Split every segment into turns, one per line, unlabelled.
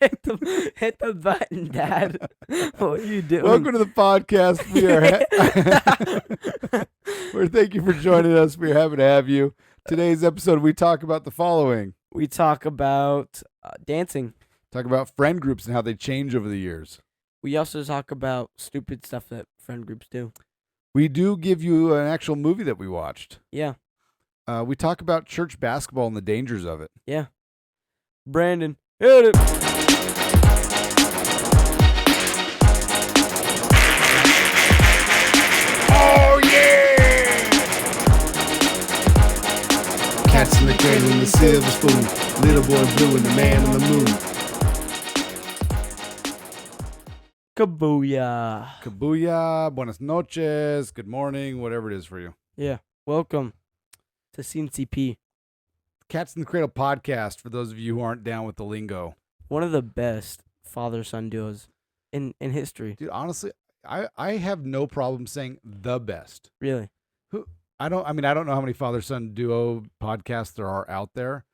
hit the button, Dad. What are you doing?
Welcome to the podcast. Thank you for joining us. We're happy to have you. Today's episode, we talk about the following.
We talk about dancing.
Talk about friend groups and how they change over the years.
We also talk about stupid stuff that friend groups do.
We do give you an actual movie that we watched.
Yeah.
We talk about church basketball and the dangers of it.
Yeah. Brandon, hit it.
Oh, yeah! Cats in the cradle and the silver spoon. Little boy blue and the man on the moon.
Kabooyah.
Kabooyah, buenas noches, good morning, whatever it is for you.
Yeah. Welcome to CNCP.
Cats in the Cradle podcast, for those of you who aren't down with the lingo.
One of the best father-son duos in history.
Dude, honestly, I have no problem saying the best.
Really?
I don't know how many father-son duo podcasts there are out there.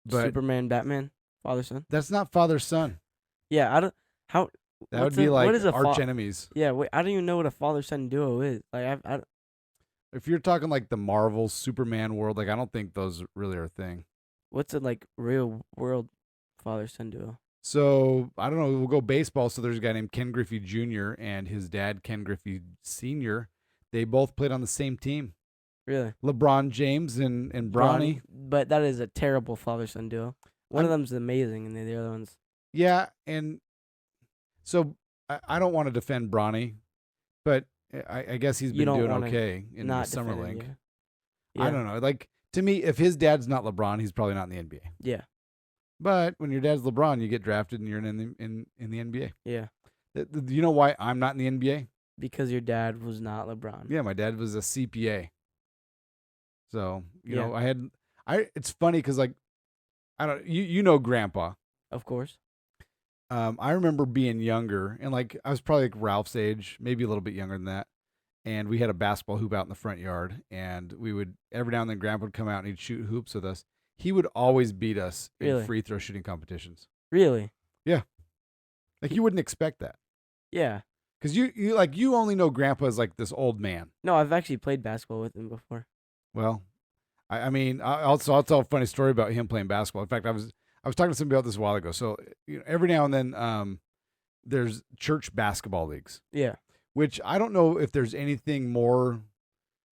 But
Superman, Batman, father-son?
that's not father-son.
Yeah, I don't... How...
That would be
what is a
arch enemies.
Yeah, wait, I don't even know what a father-son duo is. Like,
If you're talking like the Marvel Superman world, like I don't think those really are a thing.
what's a like real world father-son duo?
So I don't know. We'll go baseball. So there's a guy named Ken Griffey Jr. and his dad Ken Griffey Sr. They both played on the same team.
Really?
LeBron James and Bronny.
But that is a terrible father-son duo. One of them's amazing, and the other one's...
Yeah, and so I don't want to defend Bronny, but I guess he's been doing okay in the Summer League.
Yeah.
I don't know. Like, to me, if his dad's not LeBron, he's probably not in the NBA.
Yeah.
But when your dad's LeBron, you get drafted and you're in the NBA. Yeah. Do you know why I'm not in the NBA?
Because your dad was not LeBron.
Yeah, my dad was a CPA. So, you know, it's funny because, like, you know Grandpa.
Of course.
I remember being younger, and like I was probably like Ralph's age, maybe a little bit younger than that. And we had a basketball hoop out in the front yard, and we would every now and then Grandpa would come out and he'd shoot hoops with us. He would always beat us in free throw shooting competitions.
Really?
Yeah. Like you wouldn't expect that.
Yeah.
Because you only know Grandpa as like this old man.
No, I've actually played basketball with him before.
Well, I'll tell a funny story about him playing basketball. In fact, I was talking to somebody about this a while ago. So every now and then, there's church basketball leagues.
Yeah.
Which I don't know if there's anything more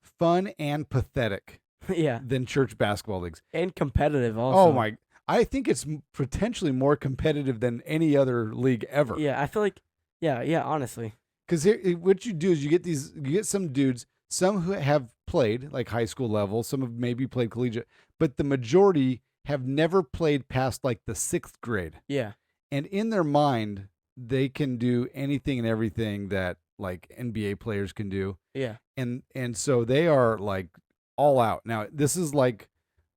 fun and pathetic.
Yeah.
Than church basketball leagues.
And competitive also.
Oh my! I think it's potentially more competitive than any other league ever.
Yeah, I feel like. Yeah. Honestly.
Because what you do is you get some dudes, some who have played like high school level, some have maybe played collegiate, but the majority have never played past like the 6th grade.
Yeah.
And in their mind, they can do anything and everything that like NBA players can do.
Yeah.
And so they are like all out. Now, this is like,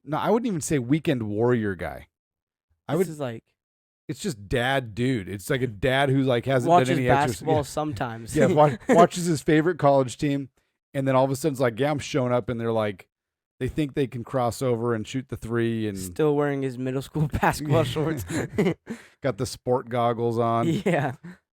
no, I wouldn't even say weekend warrior guy. It's just dad dude. It's like a dad who like hasn't done any
basketball
exercise.
sometimes.
Yeah, watches his favorite college team, and then all of a sudden it's like, yeah, I'm showing up, and they're like, they think they can cross over and shoot the three, and
still wearing his middle school basketball shorts.
Got the sport goggles on.
Yeah.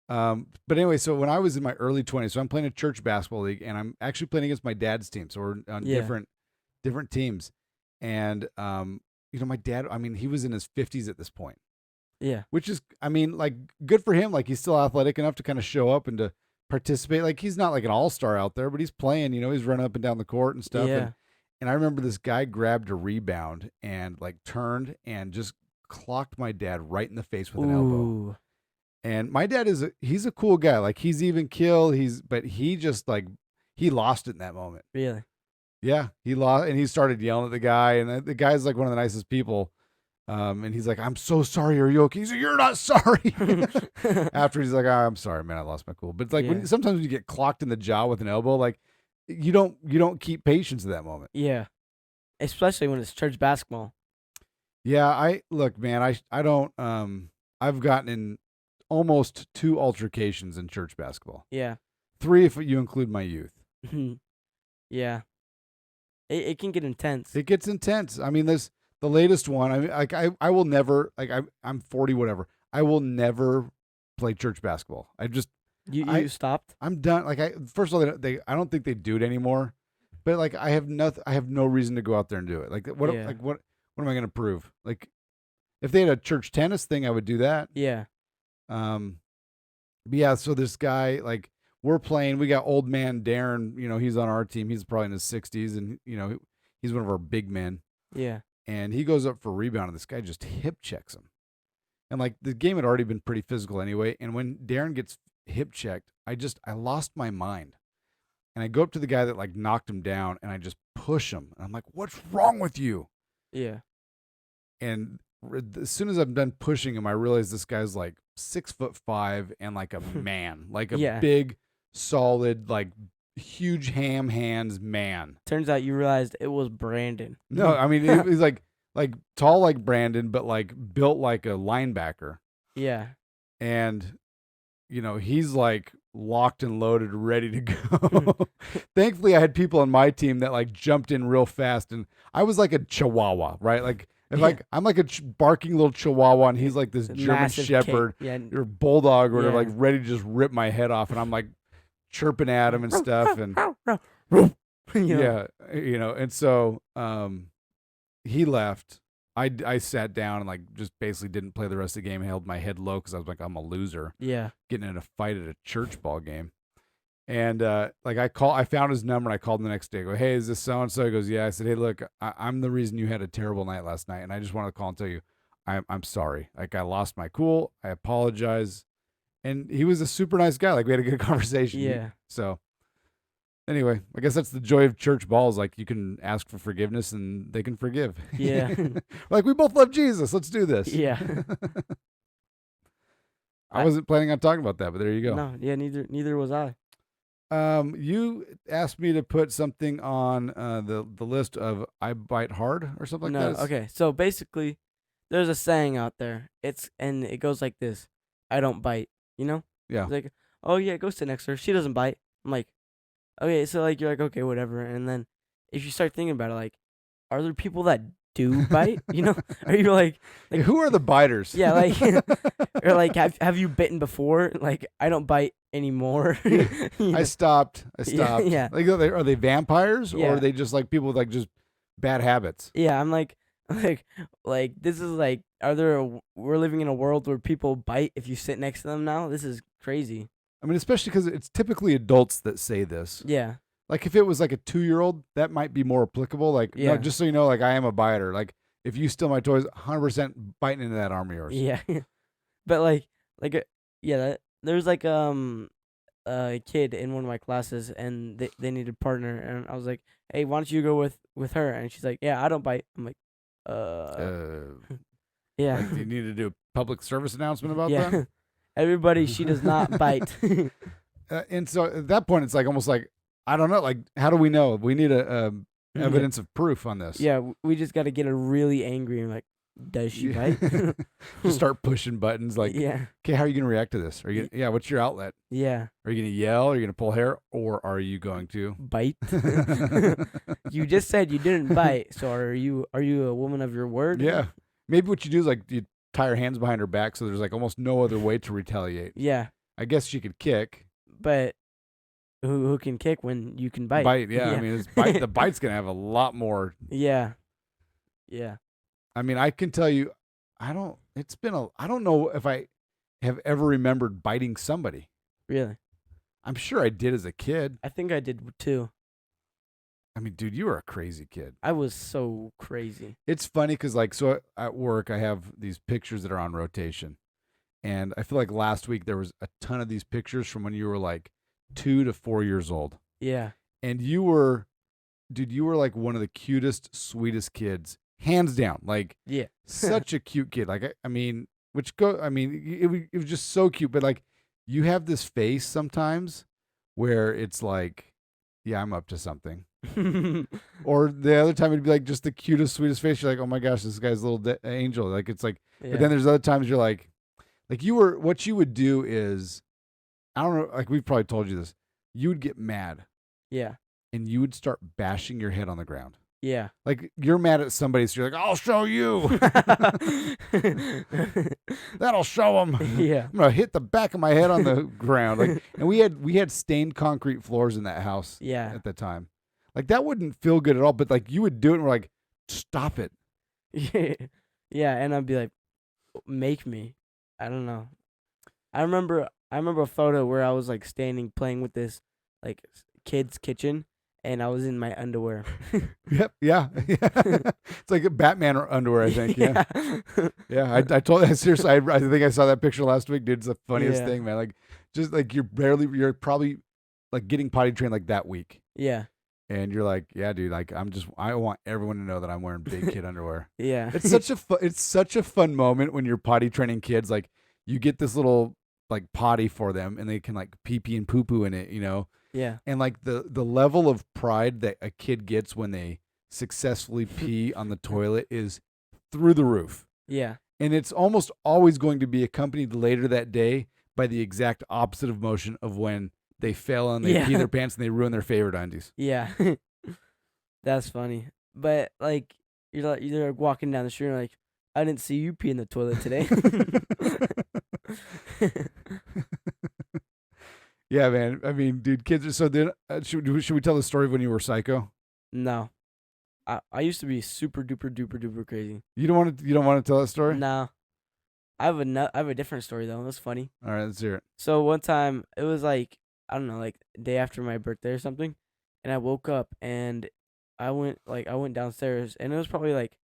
But anyway, so when I was in my early 20s, so I'm playing a church basketball league, and I'm actually playing against my dad's team. So we're on different teams, and my dad, he was in his 50s at this point.
Yeah.
Which is, like, good for him. Like, he's still athletic enough to kind of show up and to participate. Like, he's not like an all-star out there, but he's playing, he's running up and down the court and stuff.
Yeah.
And I remember this guy grabbed a rebound and, like, turned and just clocked my dad right in the face with an elbow. And my dad he's a cool guy. Like, he's even kill. But he just, like, he lost it in that moment.
Really?
Yeah. He lost, and he started yelling at the guy. And the guy's, like, one of the nicest people. And he's like, I'm so sorry. Are you okay? He's like, you're not sorry. After he's like, I'm sorry, man. I lost my cool. But it's like sometimes when you get clocked in the jaw with an elbow, like you don't keep patience at that moment.
Yeah. Especially when it's church basketball.
Yeah. I don't, I've gotten in almost 2 altercations in church basketball.
Yeah.
3 if you include my youth.
Yeah. It can get intense.
It gets intense. The latest one, I will never, like, I'm 40, whatever. I will never play church basketball.
You stopped?
I'm done. Like first of all, I don't think they do it anymore. But like I have no reason to go out there and do it.
Yeah.
What am I going to prove? Like if they had a church tennis thing, I would do that.
Yeah.
But yeah, so this guy, like, we're playing. We got old man Darren. He's on our team. He's probably in his 60s, and he's one of our big men.
Yeah.
And he goes up for a rebound, and this guy just hip checks him. And like the game had already been pretty physical anyway. And when Darren gets hip checked, I lost my mind. And I go up to the guy that like knocked him down, and I just push him. And I'm like, "What's wrong with you?"
Yeah.
And as soon as I'm done pushing him, I realize this guy's like 6'5" and like a man, like a big, solid, like huge ham hands man.
Turns out you realized it was Brandon.
No, I mean he's like tall like Brandon, but like built like a linebacker.
Yeah.
And he's like locked and loaded, ready to go. Thankfully, I had people on my team that like jumped in real fast, and I was like a chihuahua, right? Like I'm like a barking little chihuahua, and he's like this German shepherd or bulldog or whatever, like ready to just rip my head off, and I'm like chirping at him and stuff, and and so he left. I sat down and like just basically didn't play the rest of the game. I held my head low because I was like, I'm a loser.
Yeah.
Getting in a fight at a church ball game. And I found his number and I called him the next day. I go, hey, is this so and so? He goes, yeah. I said, hey, look, I'm the reason you had a terrible night last night, and I just wanted to call and tell you, I'm sorry. Like I lost my cool. I apologize. And he was a super nice guy. Like we had a good conversation.
Yeah.
So anyway, I guess that's the joy of church balls. Like you can ask for forgiveness and they can forgive.
Yeah.
Like we both love Jesus. Let's do this.
Yeah.
I wasn't planning on talking about that, but there you go.
No, yeah, neither was I.
You asked me to put something on the list of I bite hard or something like that.
Okay. So basically, there's a saying out there. And it goes like this: I don't bite. Yeah. It's like, oh yeah, go sit next to her. She doesn't bite. I'm like, okay, so like you're like, okay, whatever. And then if you start thinking about it, like, are there people that do bite? Are you like
who are the biters?
Yeah, like or like have you bitten before? Like I don't bite anymore.
I stopped.
Yeah.
Like are they vampires or are they just like people with like just bad habits?
Yeah, I'm like this is like we're living in a world where people bite if you sit next to them now? This is crazy.
I mean, especially because it's typically adults that say this.
Yeah.
Like if it was like a 2-year-old, that might be more applicable. Like, no, just so you know, like I am a biter. Like if you steal my toys, 100% biting into that arm of yours.
Yeah. But there's like a kid in one of my classes, and they needed a partner, and I was like, hey, why don't you go with her? And she's like, yeah, I don't bite. I'm like, yeah.
Like, do you need to do a public service announcement about that?
Everybody, she does not bite.
And so at that point, it's like almost like, I don't know, like, how do we know? We need a evidence of proof on this.
Yeah, we just got to get her really angry and like, does she bite?
Just start pushing buttons like,
yeah.
Okay, how are you going to react to this? Are you what's your outlet?
Yeah.
Are you going to yell? Are you going to pull hair? Or are you going to
bite? You just said you didn't bite, so are you a woman of your word?
Yeah. Maybe what you do is like you tie her hands behind her back so there's like almost no other way to retaliate.
Yeah.
I guess she could kick.
But who can kick when you can bite?
Bite, yeah. I mean, the bite's going to have a lot more.
Yeah. Yeah.
I mean, I can tell you, I don't know if I have ever remembered biting somebody.
Really?
I'm sure I did as a kid.
I think I did too.
I mean, dude, you were a crazy kid.
I was so crazy.
It's funny because, like, so at work, I have these pictures that are on rotation. And I feel like last week there was a ton of these pictures from when you were like 2 to 4 years old.
Yeah.
And you were like one of the cutest, sweetest kids. Hands down, like such a cute kid. Like I mean, it was just so cute. But like, you have this face sometimes where it's like, yeah, I'm up to something. Or the other time it'd be like just the cutest, sweetest face. You're like, oh my gosh, this guy's a little angel. Like it's like, but then there's other times you're like what you would do is, I don't know, like we've probably told you this. You would get mad.
Yeah.
And you would start bashing your head on the ground.
Yeah.
Like you're mad at somebody, so you're like, I'll show you. That'll show them.
Yeah.
I'm gonna hit the back of my head on the ground. Like, and we had stained concrete floors in that house.
Yeah.
At the time, like that wouldn't feel good at all. But like you would do it, and we're like, stop it.
Yeah. Yeah, and I'd be like, make me. I don't know. I remember a photo where I was like standing playing with this like kid's kitchen, and I was in my underwear.
Yep. Yeah. It's like a Batman underwear, I think. Yeah. Yeah. I told seriously. I think I saw that picture last week, dude. It's the funniest thing, man. Like, just like you're probably like getting potty trained like that week.
Yeah.
And you're like, yeah, dude. Like, I want everyone to know that I'm wearing big kid underwear.
Yeah.
It's such a fun moment when you're potty training kids. Like, you get this little like potty for them, and they can like pee pee and poo poo in it, you know.
Yeah.
And like the level of pride that a kid gets when they successfully pee on the toilet is through the roof.
Yeah.
And it's almost always going to be accompanied later that day by the exact opposite of motion of when they fail and they pee their pants and they ruin their favorite undies.
Yeah. That's funny. But like you're like walking down the street and like, I didn't see you pee in the toilet today.
Yeah, man. I mean, dude, kids are so. Then should we tell the story of when you were psycho?
No, I used to be super duper duper duper crazy.
You don't want to tell that story?
No, I have a different story though. It was funny.
All right, let's hear it.
So one time it was like, I don't know, like the day after my birthday or something, and I woke up and I went downstairs, and it was probably like,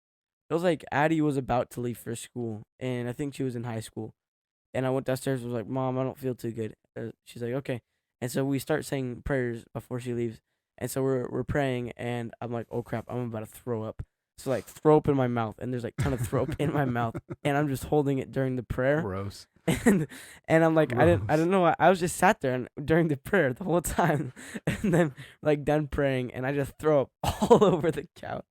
it was like Addie was about to leave for school, and I think she was in high school. And I went downstairs and was like, Mom, I don't feel too good. She's like, okay. And so we start saying prayers before she leaves. And so we're praying, and I'm like, oh crap, I'm about to throw up. So like throw up in my mouth, and there's like a ton of throw up in my mouth, and I'm just holding it during the prayer.
Gross.
And I'm like,
Gross.
I don't know. I was just sat there during the prayer the whole time, and then like done praying, and I just throw up all over the couch.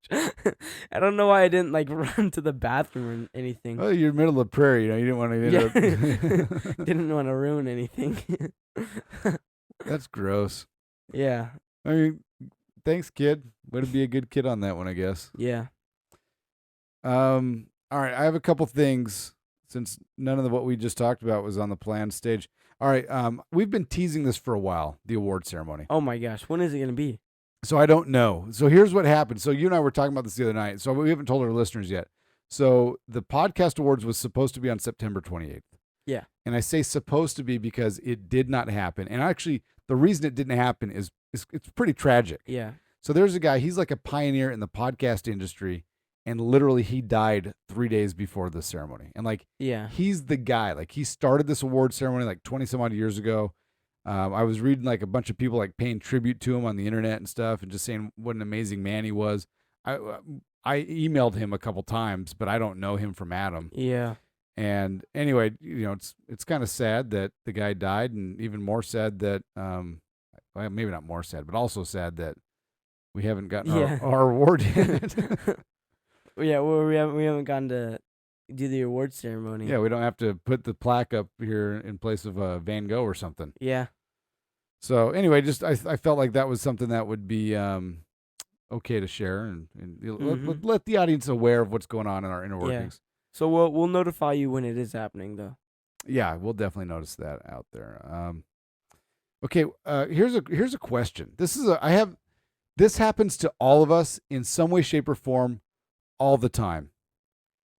I don't know why I didn't like run to the bathroom or anything.
Well, you're middle of prayer, you know. You didn't want
to. Didn't want to ruin anything.
That's gross.
Yeah.
I mean, thanks, kid. Way to be a good kid on that one, I guess.
Yeah.
All right. I have a couple things since none of what we just talked about was on the planned stage. All right. We've been teasing this for a while, the award ceremony.
Oh my gosh. When is it going to be?
So I don't know. So here's what happened. So you and I were talking about this the other night. So we haven't told our listeners yet. So the podcast awards was supposed to be on September 28th.
Yeah.
And I say supposed to be because it did not happen. And actually, the reason it didn't happen is it's pretty tragic.
Yeah.
So there's a guy, he's like a pioneer in the podcast industry, and literally he died 3 days before the ceremony. And like,
yeah,
he's the guy. Like, he started this award ceremony like 20 some odd years ago. I was reading like a bunch of people like paying tribute to him on the internet and stuff, and just saying what an amazing man he was. I emailed him a couple times, but I don't know him from Adam.
Yeah.
And anyway, you know, it's kind of sad that the guy died, and even more sad that well, maybe not more sad, but also sad that we haven't gotten our award yet.
Yeah, well, we haven't gotten to do the award ceremony.
Yeah, we don't have to put the plaque up here in place of Van Gogh or something.
Yeah.
So anyway, just I felt like that was something that would be okay to share, and let the audience aware of what's going on in our inner workings.
So we'll notify you when it is happening, though.
Yeah, we'll definitely notice that out there. Okay, here's a question. This happens to all of us in some way, shape, or form all the time.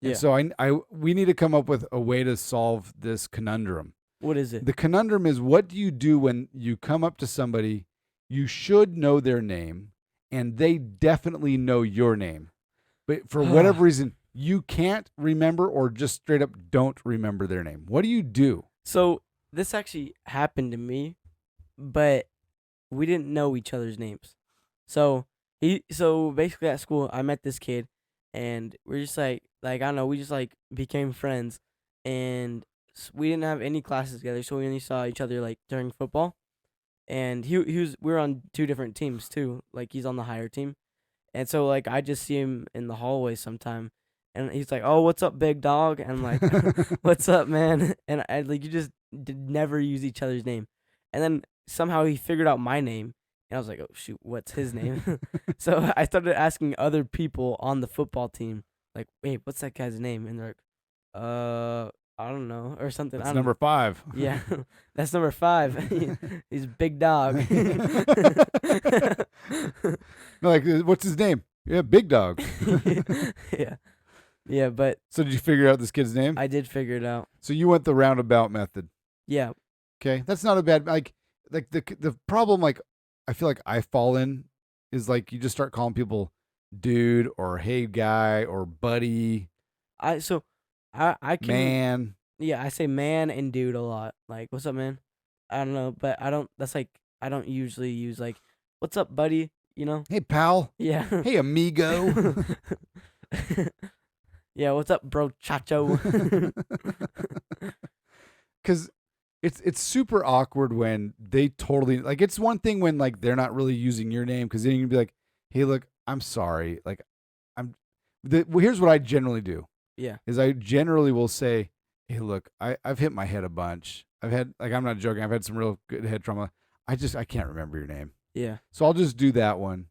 Yeah.
And so we need to come up with a way to solve this conundrum.
What is it?
The conundrum is, what do you do when you come up to somebody, you should know their name, and they definitely know your name, but for whatever reason, you can't remember or just straight up don't remember their name? What do you do?
So this actually happened to me, but we didn't know each other's names. So basically at school, I met this kid, and we're just like I don't know, we just like became friends, and we didn't have any classes together, so we only saw each other like during football. And we were on two different teams too. Like, he's on the higher team, and so like I just see him in the hallway sometime, and he's like, "Oh, what's up, big dog?" And I'm like, "What's up, man?" And I like, you just never use each other's name, and then somehow he figured out my name, And I was like, oh shoot, what's his name? So I started asking other people on the football team, like, wait, what's that guy's name? And they're like, I don't know, or something.
That's number 5.
Yeah, that's number 5. He's big dog.
No, like, what's his name? Yeah, Big Dog.
Yeah. Yeah, but
So did you figure out this kid's name?
I did figure it out.
So you went the roundabout method.
Yeah.
Okay, that's not a bad like the problem like I feel like I fall in is like you just start calling people dude or hey guy or buddy.
I can
man.
Yeah, I say man and dude a lot. Like, what's up, man? I don't know, but I don't. That's like I don't usually use like, what's up, buddy? You know?
Hey pal.
Yeah.
Hey amigo.
Yeah, what's up, bro, chacho?
Because it's super awkward when they totally like. It's one thing when like they're not really using your name because then you can be like, hey, look, I'm sorry. Like, here's what I generally do.
Yeah.
Is I generally will say, hey, look, I've hit my head a bunch. I've had like I'm not joking. I've had some real good head trauma. I can't remember your name.
Yeah.
So I'll just do that one.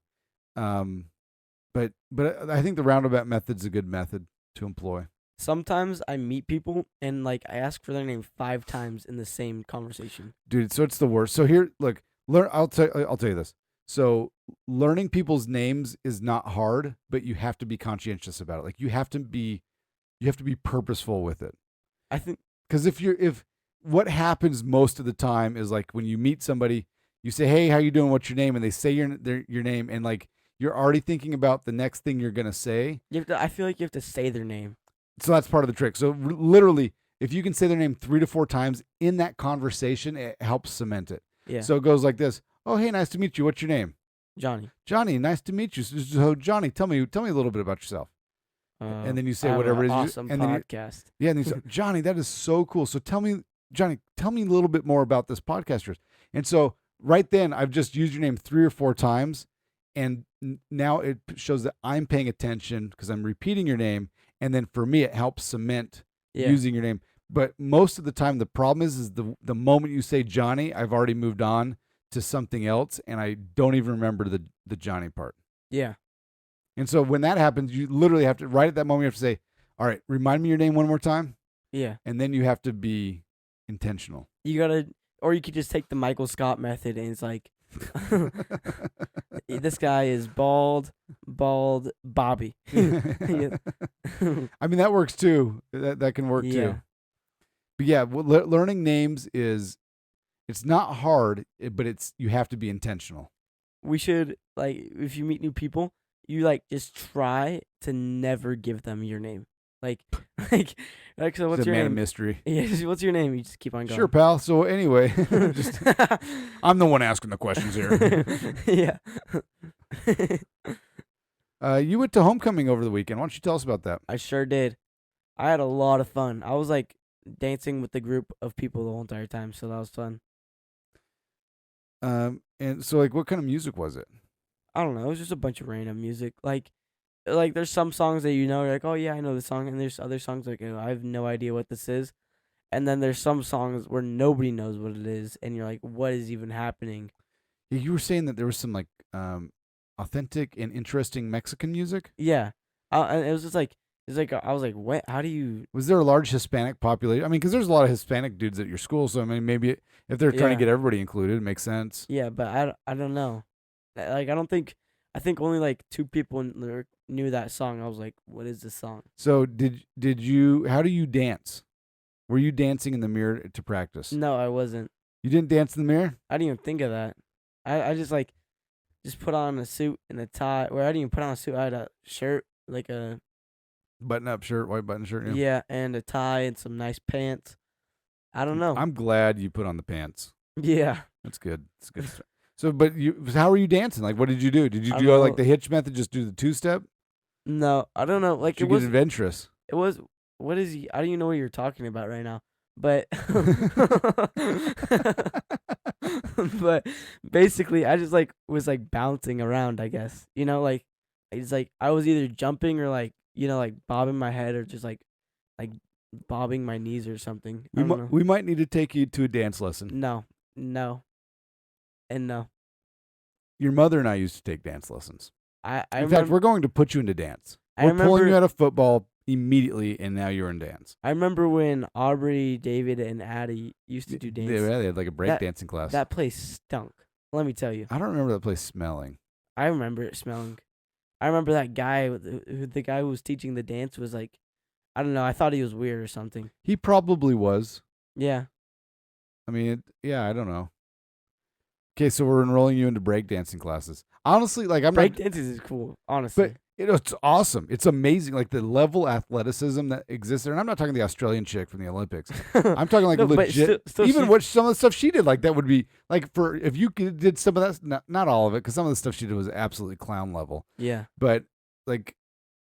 But I think the roundabout method's a good method to employ.
Sometimes I meet people and like I ask for their name 5 times in the same conversation.
Dude, so it's the worst. So here, look, I'll tell you this. So learning people's names is not hard, but you have to be conscientious about it. Like you have to be purposeful with it.
I think
because if what happens most of the time is like when you meet somebody, you say, "Hey, how you doing? What's your name?" and they say your name, and like you're already thinking about the next thing you're gonna say.
I feel like you have to say their name.
So that's part of the trick. So literally, if you can say their name 3 to 4 times in that conversation, it helps cement it.
Yeah.
So it goes like this: "Oh, hey, nice to meet you. What's your name?"
Johnny.
Johnny, nice to meet you. So Johnny, tell me a little bit about yourself. And then you say whatever it is.
Awesome podcast.
And then you say, Johnny, that is so cool. So tell me, Johnny, tell me a little bit more about this podcast of yours. And so right then, I've just used your name 3 or 4 times, and now it shows that I'm paying attention because I'm repeating your name. And then for me, it helps cement using your name. But most of the time, the problem is the moment you say Johnny, I've already moved on to something else, and I don't even remember the Johnny part.
Yeah.
And so when that happens, you literally have to, right at that moment, you have to say, all right, remind me your name one more time.
Yeah.
And then you have to be intentional.
Or you could just take the Michael Scott method and it's like, this guy is bald Bobby.
I mean, that works too. That can work too. But yeah, learning names it's not hard, but you have to be intentional.
We should, like, if you meet new people, you like just try to never give them your name. Like so what's your name?
Man of mystery.
Yeah, what's your name? You just keep on going.
Sure, pal. So anyway, I'm the one asking the questions here.
Yeah.
You went to homecoming over the weekend. Why don't you tell us about that?
I sure did. I had a lot of fun. I was like dancing with the group of people the whole entire time, so that was fun.
And so like what kind of music was it?
I don't know. It was just a bunch of random music. Like there's some songs that you're like, oh yeah, I know this song, and there's other songs like, oh, I have no idea what this is, and then there's some songs where nobody knows what it is, and you're like, what is even happening?
Yeah, you were saying that there was some like authentic and interesting Mexican music.
Yeah, and it was just like I was like, what? How do you?
Was there a large Hispanic population? I mean, because there's a lot of Hispanic dudes at your school, so I mean, maybe if they're trying to get everybody included, it makes sense.
Yeah, but I don't know. Like I think only like 2 people knew that song. I was like, what is this song?
So did you? How do you dance? Were you dancing in the mirror to practice?
No, I wasn't.
You didn't dance in the mirror?
I didn't even think of that. I just put on a suit and a tie. Or I didn't even put on a suit. I had a shirt, like a
button-up shirt, white button shirt.
Yeah, and a tie and some nice pants. I don't know.
I'm glad you put on the pants.
Yeah,
that's good. That's good. So, but how were you dancing? Like, what did you do? Did you do like the hitch method? Just do the 2-step?
No, I don't know. Like,
it was adventurous.
It was. What is he? I don't even know what you're talking about right now. But, but basically, I just was bouncing around. I guess it's like I was either jumping or bobbing my head or just like bobbing my knees or something.
We might need to take you to a dance lesson.
No. And no.
your mother and I used to take dance lessons.
I
In fact, we're going to put you into dance. We're pulling you out of football immediately, and now you're in dance.
I remember when Aubrey, David, and Addie used to do dance.
They had like a break dancing class.
That place stunk. Let me tell you.
I don't remember that place smelling.
I remember it smelling. I remember that guy, the guy who was teaching the dance was like, I don't know. I thought he was weird or something.
He probably was.
Yeah.
I mean, I don't know. Okay, so we're enrolling you into breakdancing classes. Honestly, like
breakdancing is cool. Honestly,
but it's awesome. It's amazing, like the level of athleticism that exists there. And I'm not talking the Australian chick from the Olympics. I'm talking like legit. Still even what some of the stuff she did, like that would be like for if you did some of that, not all of it, because some of the stuff she did was absolutely clown level.
Yeah.
But like,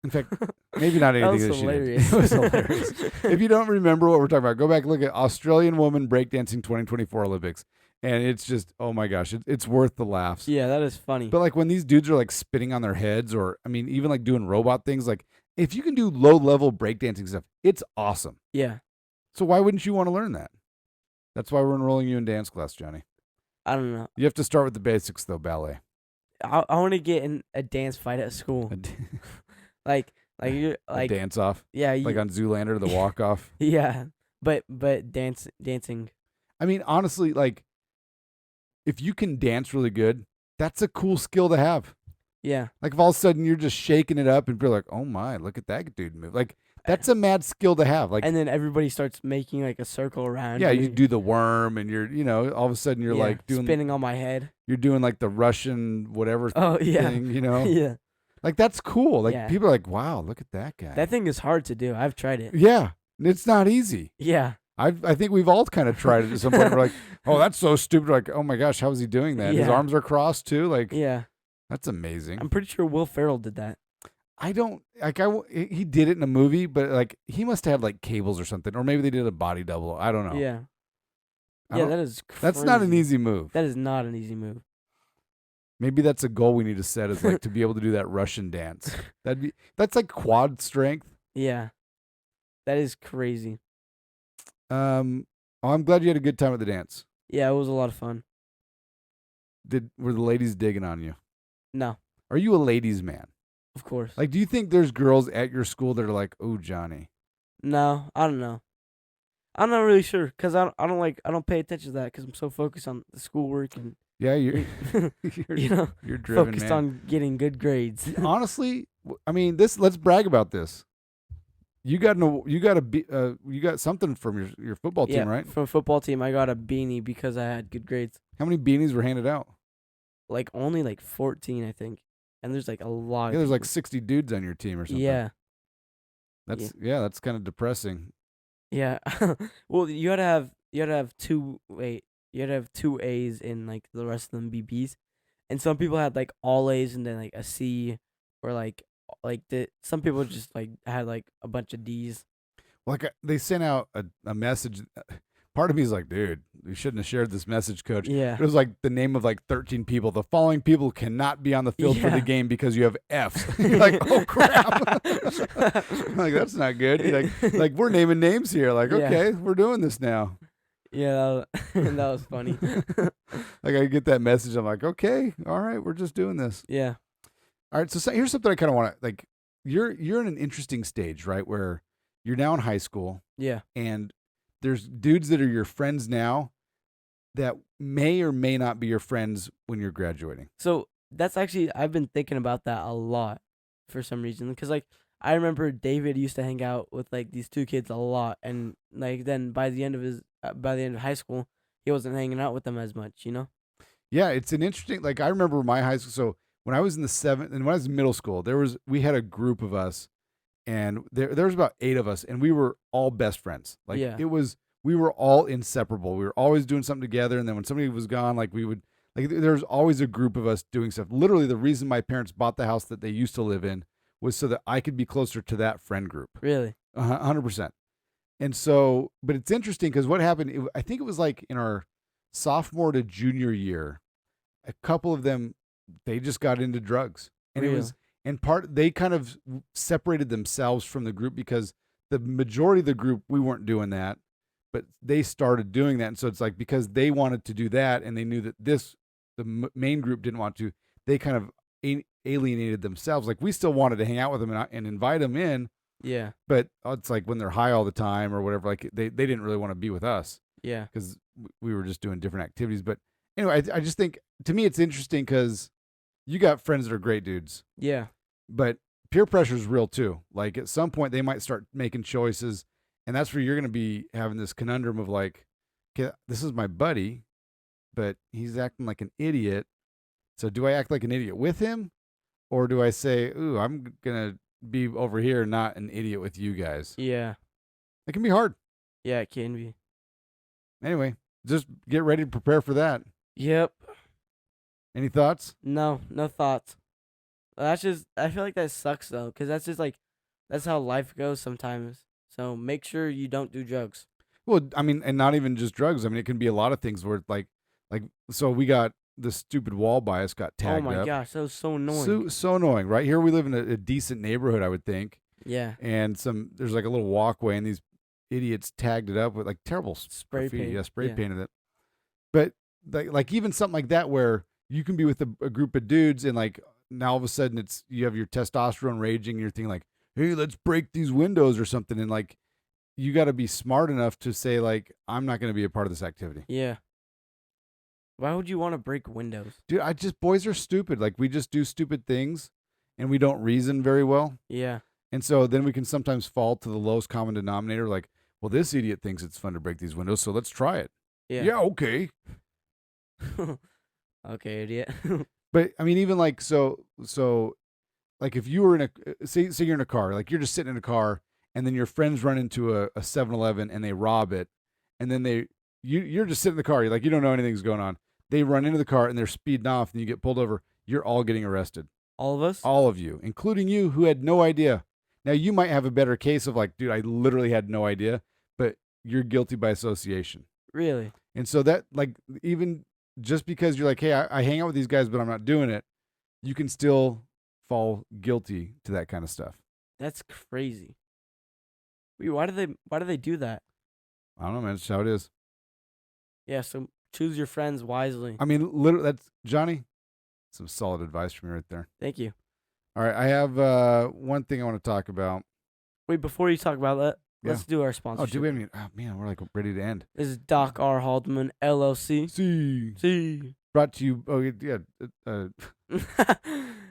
in fact, maybe not anything that she did. It was hilarious. If you don't remember what we're talking about, go back and look at Australian woman breakdancing 2024 Olympics. And it's just, oh my gosh, it's worth the laughs.
Yeah, that is funny.
But like when these dudes are like spinning on their heads, or I mean, even like doing robot things, like if you can do low level breakdancing stuff, it's awesome.
Yeah.
So why wouldn't you want to learn that? That's why we're enrolling you in dance class, Johnny.
I don't know.
You have to start with the basics though, ballet.
I want to get in a dance fight at school. like you're like
a dance off.
Yeah.
Like on Zoolander, the walk off.
Yeah. But dancing.
I mean, honestly, like, if you can dance really good, that's a cool skill to have.
Yeah.
Like if all of a sudden you're just shaking it up and you're like, oh my, look at that dude move. Like that's a mad skill to have. Like,
and then everybody starts making like a circle around.
Yeah, you do the worm and you're, all of a sudden you're like doing
spinning on my head.
You're doing like the Russian whatever
thing,
Yeah. Like that's cool. Like people are like, wow, look at that guy.
That thing is hard to do. I've tried it.
Yeah. It's not easy.
Yeah.
I think we've all kind of tried it at some point. We're like, oh, that's so stupid. Like, oh my gosh, how is he doing that? His arms are crossed too. Like, that's amazing.
I'm pretty sure Will Ferrell did that.
He did it in a movie, but like he must have like cables or something, or maybe they did a body double. I don't know.
Yeah. That is crazy.
That's not an easy move.
That is not an easy move.
Maybe that's a goal we need to set, is like to be able to do that Russian dance. That's like quad strength.
Yeah. That is crazy.
I'm glad you had a good time at the dance.
Yeah, it was a lot of fun.
Were the ladies digging on you?
No.
Are you a ladies' man?
Of course.
Like, do you think there's girls at your school that are like, oh, Johnny?
No, I don't know. I'm not really sure because I don't pay attention to that because I'm so focused on the schoolwork and
you're you're driven,
focused
man.
on getting good grades.
Honestly, I mean, let's brag about this. You got something from your football team, right?
From football team, I got a beanie because I had good grades.
How many beanies were handed out?
Like only like 14, I think. And there's like a lot.
Yeah, there's like 60 dudes on your team or something.
Yeah.
That's kind of depressing.
Yeah. Well, you had to have two A's and like the rest of them be B's. And some people had like all A's and then like a C, or some people just like had like a bunch of D's.
Like they sent out a message. Part of me is like, dude, we shouldn't have shared this message, coach.
Yeah.
It was like the name of like 13 people. The following people cannot be on the field for the game because you have F's. You're like, oh crap. Like, that's not good. Like we're naming names here. Like, okay, we're doing this now.
Yeah, that was funny.
Like I get that message. I'm like, okay, all right, we're just doing this.
Yeah.
All right. So here's something I kind of want to like. You're in an interesting stage, right? Where you're now in high school.
Yeah.
And there's dudes that are your friends now that may or may not be your friends when you're graduating.
So that's actually, I've been thinking about that a lot for some reason. Because like, I remember David used to hang out with like these two kids a lot. And like then by the end of high school, he wasn't hanging out with them as much,
Yeah, it's an interesting, like I remember my high school. So when I was in the 7th and when I was in middle school, we had a group of us. And there was about 8 of us, and we were all best friends. Like we were all inseparable. We were always doing something together. And then when somebody was gone, like there was always a group of us doing stuff. Literally, the reason my parents bought the house that they used to live in was so that I could be closer to that friend group.
Really?
100%. And so, but it's interesting because what happened, I think it was like in our sophomore to junior year, a couple of them, they just got into drugs. And
really?
It was. And they kind of separated themselves from the group because the majority of the group, we weren't doing that, but they started doing that. And so it's like because they wanted to do that and they knew that this the main group didn't want to. They kind of alienated themselves. Like we still wanted to hang out with them and invite them in.
Yeah.
But it's like when they're high all the time or whatever, like they didn't really want to be with us.
Yeah.
Because we were just doing different activities. But anyway, I just think, to me, it's interesting because you got friends that are great dudes.
Yeah.
But peer pressure is real too. Like at some point they might start making choices, and that's where you're going to be having this conundrum of like, okay, this is my buddy, but he's acting like an idiot. So do I act like an idiot with him, or do I say, ooh, I'm going to be over here, not an idiot with you guys?
Yeah.
It can be hard.
Yeah, it can be.
Anyway, just get ready to prepare for that.
Yep.
Any thoughts?
No thoughts. I feel like that sucks though, because that's just like, that's how life goes sometimes. So make sure you don't do drugs.
Well, I mean, and not even just drugs. I mean, it can be a lot of things where like, so we got the stupid wall by us got tagged up.
Oh my gosh, that was so annoying.
So annoying. Right here, we live in a decent neighborhood, I would think.
Yeah.
And there's like a little walkway, and these idiots tagged it up with like terrible
spray
graffiti.
paint.
Yeah, spray painted it. But like even something like that where you can be with a group of dudes and like now all of a sudden you have your testosterone raging and you're thinking like, hey, let's break these windows or something, and like you got to be smart enough to say like, I'm not going to be a part of this activity.
Yeah. Why would you want to break windows?
Dude, boys are stupid. Like we just do stupid things and we don't reason very well.
Yeah.
And so then we can sometimes fall to the lowest common denominator. Like, well, this idiot thinks it's fun to break these windows, so let's try it. Yeah, okay.
Okay, idiot.
But I mean, even like, so like if you were in say you're in a car, like you're just sitting in a car and then your friends run into a 7-Eleven and they rob it. And then you're just sitting in the car. You're like, you don't know anything's going on. They run into the car and they're speeding off and you get pulled over. You're all getting arrested.
All of us?
All of you, including you who had no idea. Now you might have a better case of like, dude, I literally had no idea, but you're guilty by association.
Really?
And so that like, even just because you're like, hey, I hang out with these guys, but I'm not doing it, you can still fall guilty to that kind of stuff.
That's crazy. Wait, why do they do that?
I don't know, man. It's how it is.
Yeah, so choose your friends wisely.
I mean, literally, that's Johnny. Some solid advice from you right there.
Thank you.
All right, I have one thing I want to talk about.
Wait, before you talk about that, let's do our sponsorship.
Oh, do we have any? Oh, man, we're like ready to end.
This is Doc R. Haldeman, LLC.
See. Brought to you. Oh, yeah.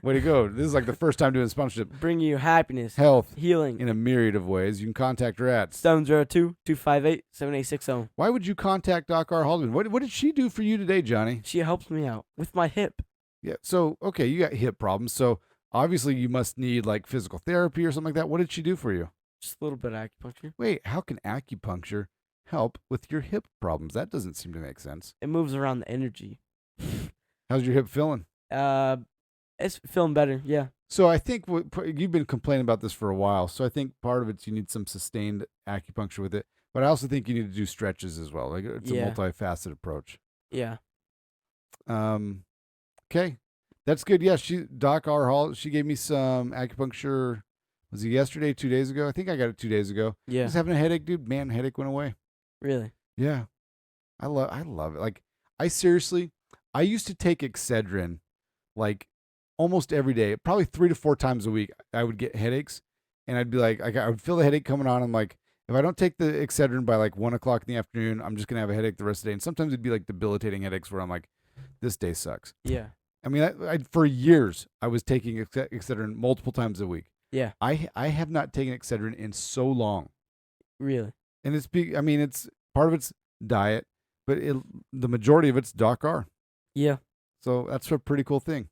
Way to go. This is like the first time doing sponsorship.
Bring you happiness,
health,
healing
in a myriad of ways. You can contact her at
702-258-7860.
Why would you contact Doc R. Haldeman? What did she do for you today, Johnny?
She helps me out with my hip.
Yeah. So, okay, you got hip problems. So, obviously, you must need like physical therapy or something like that. What did she do for you?
Just a little bit of acupuncture.
Wait, how can acupuncture help with your hip problems? That doesn't seem to make sense.
It moves around the energy.
How's your hip feeling?
It's feeling better, yeah.
So I think you've been complaining about this for a while. So I think part of it's you need some sustained acupuncture with it. But I also think you need to do stretches as well. Like it's a multifaceted approach.
Yeah.
Okay. That's good. Yeah, Doc R. Hall, she gave me some acupuncture. Was it yesterday, 2 days ago? I think I got it 2 days ago.
Yeah.
I was having a headache, dude. Man, headache went away.
Really?
Yeah. I love it. Like I used to take Excedrin like almost every day, probably 3 to 4 times a week. I would get headaches and I'd be like, I would feel the headache coming on. I'm like, if I don't take the Excedrin by like 1 o'clock in the afternoon, I'm just going to have a headache the rest of the day. And sometimes it'd be like debilitating headaches where I'm like, this day sucks.
Yeah.
I mean, for years, I was taking Excedrin multiple times a week.
Yeah.
I have not taken Excedrin in so long.
Really?
And it's part of it's diet, but the majority of it's Doc R.
Yeah.
So that's a pretty cool thing.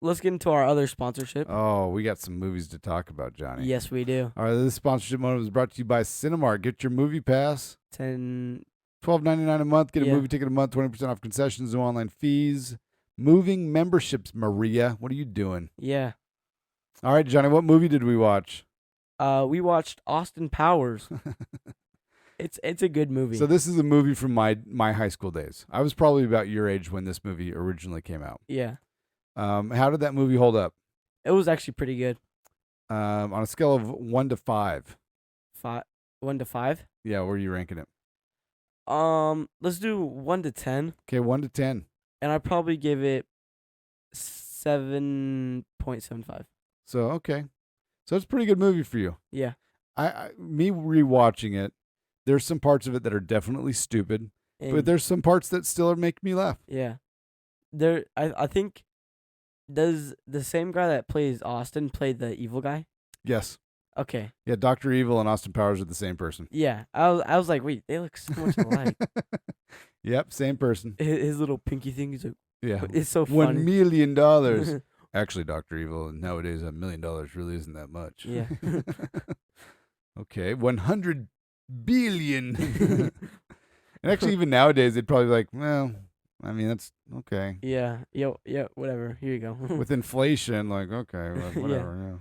Let's get into our other sponsorship.
Oh, we got some movies to talk about, Johnny.
Yes, we do.
All right, this sponsorship moment was brought to you by Cinemark. Get your movie pass. $12.99 a month. Get a movie ticket a month. 20% off concessions. No online fees. Moving memberships. Maria, what are you doing?
Yeah.
All right, Johnny. What movie did we watch?
We watched Austin Powers. It's a good movie.
So this is a movie from my high school days. I was probably about your age when this movie originally came out.
Yeah.
How did that movie hold up?
It was actually pretty good.
On a scale of 1 to 5.
1 to 5?
Yeah, where are you ranking it?
Let's do 1 to 10.
Okay, 1 to 10.
and I probably give it 7.75.
So okay, so it's a pretty good movie for you.
Yeah.
Me rewatching it, there's some parts of it that are definitely stupid, but there's some parts that still make me laugh.
Yeah. I think, does the same guy that plays Austin play the evil guy?
Yes.
Okay.
Yeah, Dr. Evil and Austin Powers are the same person.
Yeah. I was like, wait, they look so much alike.
Yep, same person.
His little pinky thing, he's like,
yeah,
it's so funny.
$1 million. Actually, Dr. Evil, nowadays $1 million really isn't that much.
Yeah.
Okay, 100 billion. And actually, even nowadays, they'd probably be like, well, I mean, that's okay.
Yeah. Yeah. Whatever. Here you go.
With inflation, like, okay, well, whatever.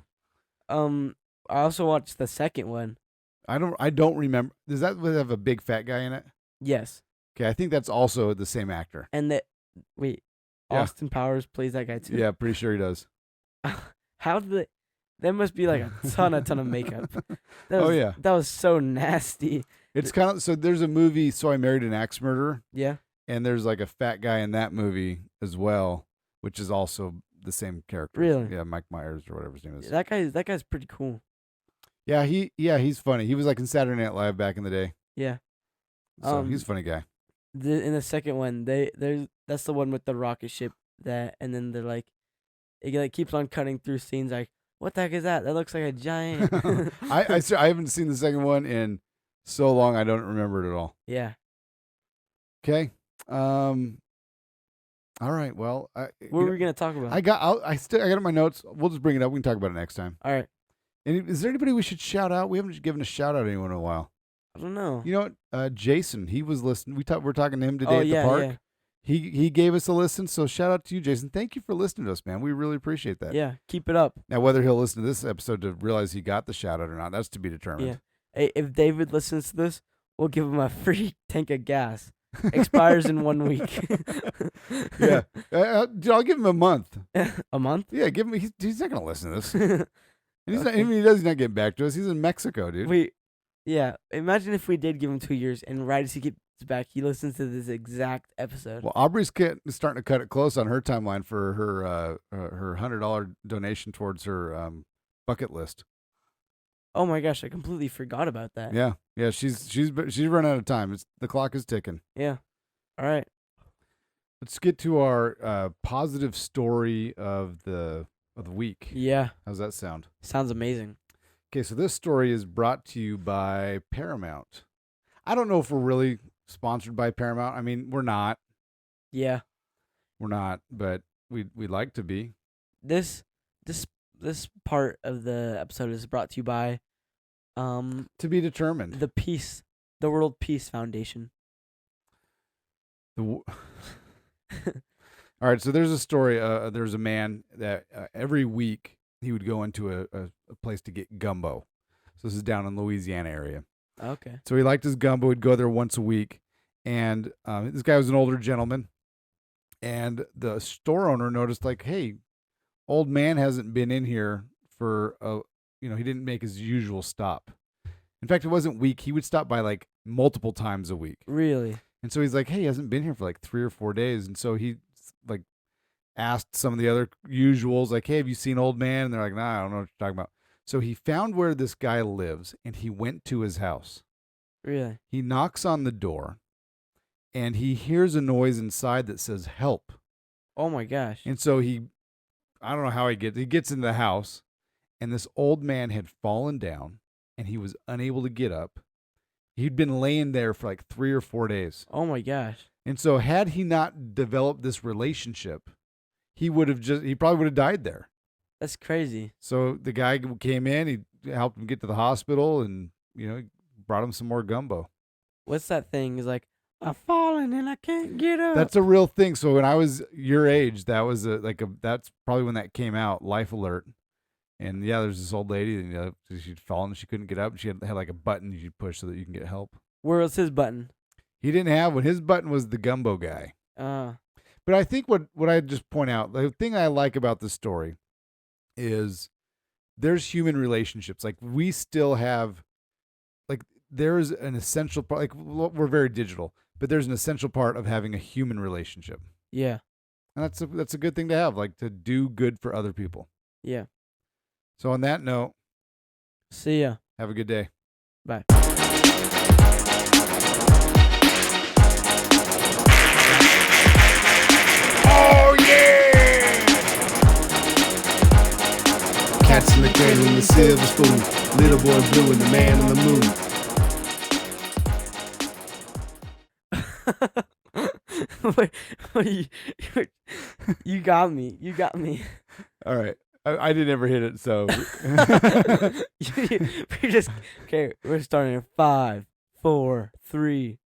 Yeah.
I also watched the second one.
I don't remember. Does that have a big fat guy in it?
Yes.
Okay, I think that's also the same actor.
And wait,
Yeah.
Austin Powers plays that guy too.
Yeah, pretty sure he does.
How did they? That must be like a ton of makeup.
Yeah,
that was so nasty.
it's kind of so. There's a movie, So I Married an Axe Murderer.
Yeah.
And there's like a fat guy in that movie as well, which is also the same character.
Really?
Yeah, Mike Myers or whatever his name is.
That guy's pretty cool.
Yeah, he's funny. He was like in Saturday Night Live back in the day.
Yeah.
So he's a funny guy.
In the second one, that's the one with the rocket ship and then they're like, it like keeps on cutting through scenes like, what the heck is that? That looks like a giant.
I haven't seen the second one in so long I don't remember it at all.
Yeah.
Okay. All right. Well,
what were we gonna talk about?
I got it in my notes. We'll just bring it up. We can talk about it next time.
All right.
And is there anybody we should shout out? We haven't given a shout out to anyone in a while.
I don't know.
You know what? Jason, he was listening. We're talking to him today at the park.
Yeah.
He gave us a listen. So shout out to you, Jason. Thank you for listening to us, man. We really appreciate that.
Yeah. Keep it up.
Now, whether he'll listen to this episode to realize he got the shout out or not, that's to be determined.
Yeah. Hey, if David listens to this, we'll give him a free tank of gas. Expires in 1 week.
Yeah. I'll give him a month.
A month?
Yeah, give him. He's not gonna listen to this. And he's not. Even he's not getting back to us. He's in Mexico, dude.
Yeah. Imagine if we did give him 2 years, and right as he gets back, he listens to this exact episode.
Well, Aubrey's starting to cut it close on her timeline for her $100 donation towards her bucket list.
Oh my gosh, I completely forgot about that.
Yeah. She's run out of time. The clock is ticking.
Yeah. All right.
Let's get to our positive story of the week.
Yeah.
How's that sound?
Sounds amazing.
Okay, so this story is brought to you by Paramount. I don't know if we're really sponsored by Paramount. I mean, we're not.
Yeah.
We're not, but we'd like to be.
This part of the episode is brought to you by
to be determined.
The World Peace Foundation.
All right, so there's a story. There's a man that every week he would go into a place to get gumbo. So this is down in Louisiana area.
Okay.
So he liked his gumbo. He'd go there once a week. And this guy was an older gentleman. And the store owner noticed, like, hey, old man hasn't been in here for, he didn't make his usual stop. In fact, it wasn't week. He would stop by like multiple times a week.
Really?
And so he's like, hey, he hasn't been here for like 3 or 4 days. And so he like asked some of the other usuals, like, hey, have you seen old man? And they're like, nah, I don't know what you're talking about. So he found where this guy lives and he went to his house.
Really?
He knocks on the door and he hears a noise inside that says help.
Oh my gosh.
And so I don't know how he gets into the house and this old man had fallen down and he was unable to get up. He'd been laying there for like 3 or 4 days.
Oh my gosh.
And so had he not developed this relationship, he probably would have died there.
That's crazy.
So the guy came in, he helped him get to the hospital and, brought him some more gumbo.
What's that thing? He's like, I've fallen and I can't get up.
That's a real thing. So when I was your age, that was that's probably when that came out, Life Alert. And yeah, there's this old lady, and she'd fallen and she couldn't get up. And she had like a button you push so that you can get help.
Where was his button?
He didn't have one. His button was the gumbo guy. But I think what I just point out, the thing I like about this story is there's human relationships. Like we still have, like there's an essential part, like we're very digital, but there's an essential part of having a human relationship.
Yeah.
And that's a good thing to have, like to do good for other people.
Yeah.
So on that note,
see ya.
Have a good day.
Bye.
Oh yeah! Cats in the cradle and the silver spoon. Little boy blue and the man on the
moon. Wait, you got me. You got me.
All right. I didn't ever hit it, so.
We just, okay, we're starting in 5, 4, 3,